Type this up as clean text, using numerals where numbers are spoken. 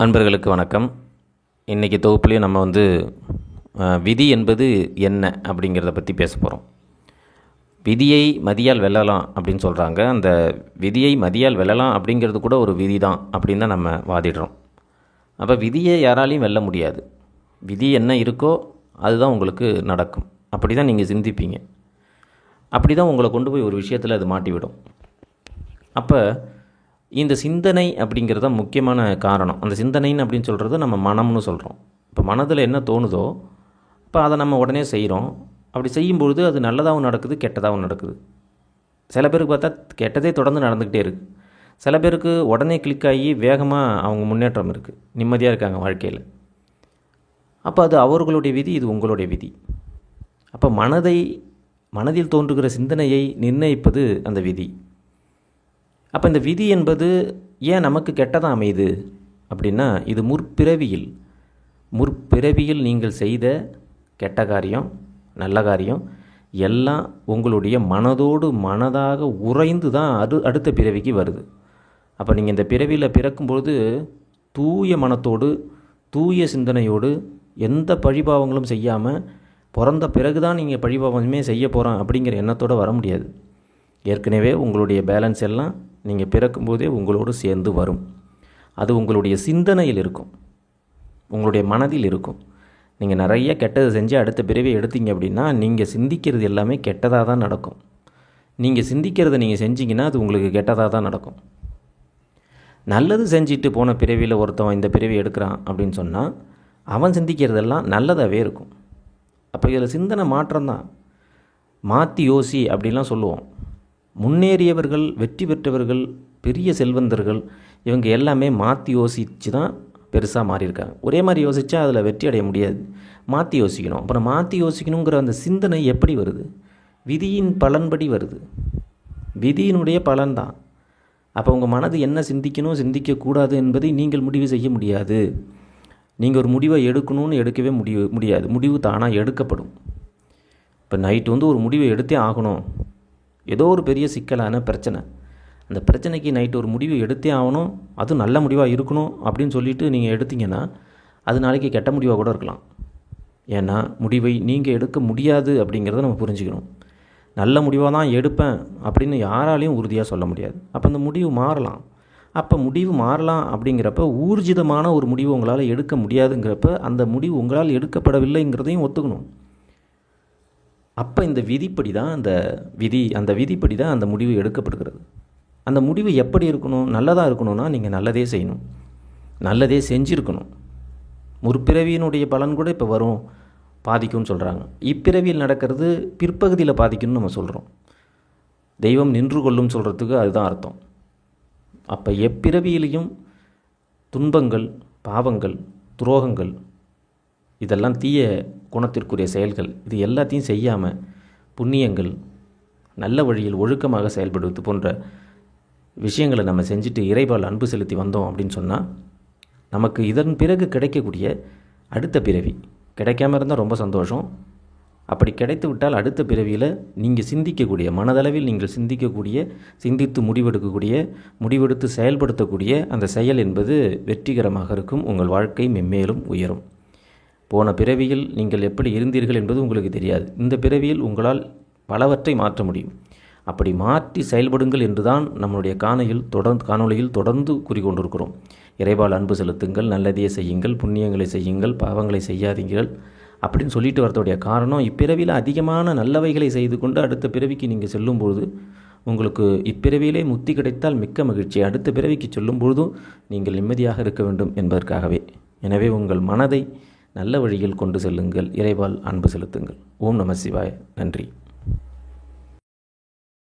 அன்பர்களுக்கு வணக்கம். இன்றைக்கி தொகுப்புலேயும் நம்ம விதி என்பது என்ன அப்படிங்கிறத பற்றி பேச போகிறோம். விதியை மதியால் வெல்லலாம் அப்படின்னு சொல்கிறாங்க. அந்த விதியை மதியால் வெல்லலாம் அப்படிங்கிறது கூட ஒரு விதி தான் அப்படின்னு தான் நம்ம வாதிடுறோம். அப்போ விதியை யாராலையும் வெல்ல முடியாது. விதி என்ன இருக்கோ அதுதான் உங்களுக்கு நடக்கும். அப்படி தான் நீங்கள் சிந்திப்பீங்க. அப்படி தான் உங்களை கொண்டு போய் ஒரு விஷயத்தில் அது மாட்டிவிடும். அப்போ இந்த சிந்தனை அப்படிங்கிறது தான் முக்கியமான காரணம். அந்த சிந்தனைன்னு அப்படின்னு சொல்கிறது நம்ம மனம்னு சொல்கிறோம். இப்போ மனதில் என்ன தோணுதோ இப்போ அதை நம்ம உடனே செய்கிறோம். அப்படி செய்யும்பொழுது அது நல்லதாகவும் நடக்குது, கெட்டதாகவும் நடக்குது. சில பேருக்கு பார்த்தா கெட்டதே தொடர்ந்து நடந்துக்கிட்டே இருக்குது. சில பேருக்கு உடனே கிளிக் ஆகி வேகமாக அவங்க முன்னேற்றம் இருக்குது, நிம்மதியாக இருக்காங்க வாழ்க்கையில். அப்போ அது அவர்களுடைய விதி, இது உங்களுடைய விதி. அப்போ மனதில் தோன்றுகிற சிந்தனையை நிர்ணயிப்பது அந்த விதி. அப்போ இந்த விதி என்பது ஏன் நமக்கு கெட்டதாக அமையுது அப்படின்னா, இது முற்பிறவியில் நீங்கள் செய்த கெட்ட காரியம், நல்ல காரியம் எல்லாம் உங்களுடைய மனதாக உறைந்து தான் அடுத்த பிறவிக்கு வருது. அப்போ நீங்கள் இந்த பிறவியில் பிறக்கும்பொழுது தூய மனத்தோடு, தூய சிந்தனையோடு, எந்த பழிபாவங்களும் செய்யாமல் பிறந்த பிறகு தான் நீங்கள் பழிபாவமே செய்ய போகிறோம் அப்படிங்கிற எண்ணத்தோடு வர முடியாது. ஏற்கனவே உங்களுடைய பேலன்ஸ் எல்லாம் நீங்கள் பிறக்கும்போதே உங்களோடு சேர்ந்து வரும். அது உங்களுடைய சிந்தனையில் இருக்கும், உங்களுடைய மனதில் இருக்கும். நீங்கள் நிறைய கெட்டது செஞ்சு அடுத்த பிறவி எடுத்தீங்க அப்படின்னா நீங்கள் சிந்திக்கிறது எல்லாமே கெட்டதாக தான் நடக்கும். நீங்கள் சிந்திக்கிறத நீங்கள் செஞ்சீங்கன்னா அது உங்களுக்கு கெட்டதாக தான் நடக்கும். நல்லது செஞ்சுட்டு போன பிறவியில் ஒருத்தவன் இந்த பிறவி எடுக்கிறான் அப்படின்னு சொன்னால் அவன் சிந்திக்கிறதெல்லாம் நல்லதாகவே இருக்கும். அப்போ இதில் சிந்தனை மாற்றம்தான். மாற்றி யோசி அப்படின்லாம் சொல்லுவோம். முன்னேறியவர்கள், வெற்றி பெற்றவர்கள், பெரிய செல்வந்தர்கள் இவங்க எல்லாமே மாற்றி யோசித்து தான் பெருசாக மாறியிருக்காங்க. ஒரே மாதிரி யோசித்தா அதில் வெற்றி அடைய முடியாது. மாற்றி யோசிக்கணும். அப்புறம் மாற்றி யோசிக்கணுங்கிற அந்த சிந்தனை எப்படி வருது? விதியின் பலன்படி வருது. விதியினுடைய பலன்தான். அப்போ உங்கள் மனது என்ன சிந்திக்கணும், சிந்திக்கக்கூடாது என்பதை நீங்கள் முடிவு செய்ய முடியாது. நீங்கள் ஒரு முடிவை எடுக்கணும்னு எடுக்கவே முடியாது. முடிவு தானாக எடுக்கப்படும். இப்போ நைட்டு ஒரு முடிவை எடுத்தே ஆகணும், ஏதோ ஒரு பெரிய சிக்கலான பிரச்சனை, அந்த பிரச்சனைக்கு நைட்டு ஒரு முடிவு எடுத்தே ஆகணும், அதுவும் நல்ல முடிவாக இருக்கணும் அப்படின்னு சொல்லிவிட்டு நீங்கள் எடுத்தீங்கன்னா அது நாளைக்கு கெட்ட முடிவாக கூட இருக்கலாம். ஏன்னா முடிவை நீங்கள் எடுக்க முடியாது அப்படிங்கிறத நம்ம புரிஞ்சுக்கணும். நல்ல முடிவாக தான் எடுப்பேன் அப்படின்னு யாராலையும் உறுதியாக சொல்ல முடியாது. அப்போ அந்த முடிவு மாறலாம். அப்போ முடிவு மாறலாம் அப்படிங்கிறப்ப ஊர்ஜிதமான ஒரு முடிவு உங்களால் எடுக்க முடியாதுங்கிறப்ப அந்த முடிவு உங்களால் எடுக்கப்படவில்லைங்கிறதையும் ஒத்துக்கணும். அப்போ இந்த விதிப்படி தான் அந்த விதிப்படி தான் அந்த முடிவு எடுக்கப்படுகிறது. அந்த முடிவு எப்படி இருக்கணும்? நல்லதாக இருக்கணும்னா நீங்கள் நல்லதே செய்யணும், நல்லதே செஞ்சுருக்கணும். முற்பிறவியினுடைய பலன் கூட இப்போ வரும், பாதிக்கும்னு சொல்கிறாங்க. இப்பிறவியில் நடக்கிறது பிற்பகுதியில் பாதிக்கும்னு நம்ம சொல்கிறோம். தெய்வம் நின்று கொள்ளும் சொல்கிறதுக்கு அதுதான் அர்த்தம். அப்போ எப்பிறவியிலையும் துன்பங்கள், பாவங்கள், துரோகங்கள், இதெல்லாம் தீய குணத்திற்குரிய செயல்கள், இது எல்லாத்தையும் செய்யாமல் புண்ணியங்கள், நல்ல வழியில் ஒழுக்கமாக செயல்படுவது போன்ற விஷயங்களை நம்ம செஞ்சுட்டு இறைபால் அன்பு செலுத்தி வந்தோம் அப்படின்னு சொன்னால் நமக்கு இதன் பிறகு கிடைக்கக்கூடிய அடுத்த பிறவி கிடைக்காம இருந்தால் ரொம்ப சந்தோஷம். அப்படி கிடைத்து விட்டால் அடுத்த பிறவியில் நீங்கள் சிந்திக்கக்கூடிய, மனதளவில் நீங்கள் சிந்தித்து முடிவெடுத்து செயல்படுத்தக்கூடிய அந்த செயல் என்பது வெற்றிகரமாக இருக்கும். உங்கள் வாழ்க்கை மென்மேலும் உயரும். போன பிறவியில் நீங்கள் எப்படி இருந்தீர்கள் என்பது உங்களுக்கு தெரியாது. இந்த பிறவியில் உங்களால் பலவற்றை மாற்ற முடியும். அப்படி மாற்றி செயல்படுங்கள் என்றுதான் நம்முடைய காணொளியில் தொடர்ந்து கூறிக்கொண்டிருக்கிறோம். இறைபால் அன்பு செலுத்துங்கள், நல்லதையே செய்யுங்கள், புண்ணியங்களை செய்யுங்கள், பாவங்களை செய்யாதீர்கள் அப்படின்னு சொல்லிட்டு வரதுடைய காரணம், இப்பிறவியில் அதிகமான நல்லவைகளை செய்து கொண்டு அடுத்த பிறவிக்கு நீங்கள் செல்லும்பொழுது உங்களுக்கு இப்பிறவியிலே முக்தி கிடைத்தால் மிக்க மகிழ்ச்சி, அடுத்த பிறவிக்கு சொல்லும்பொழுதும் நீங்கள் நிம்மதியாக இருக்க வேண்டும் என்பதற்காகவே. எனவே உங்கள் மனதை நல்ல வழியில் கொண்டு செல்லுங்கள், இறைவால் அன்பு செலுத்துங்கள். ஓம் நம சிவாய. நன்றி.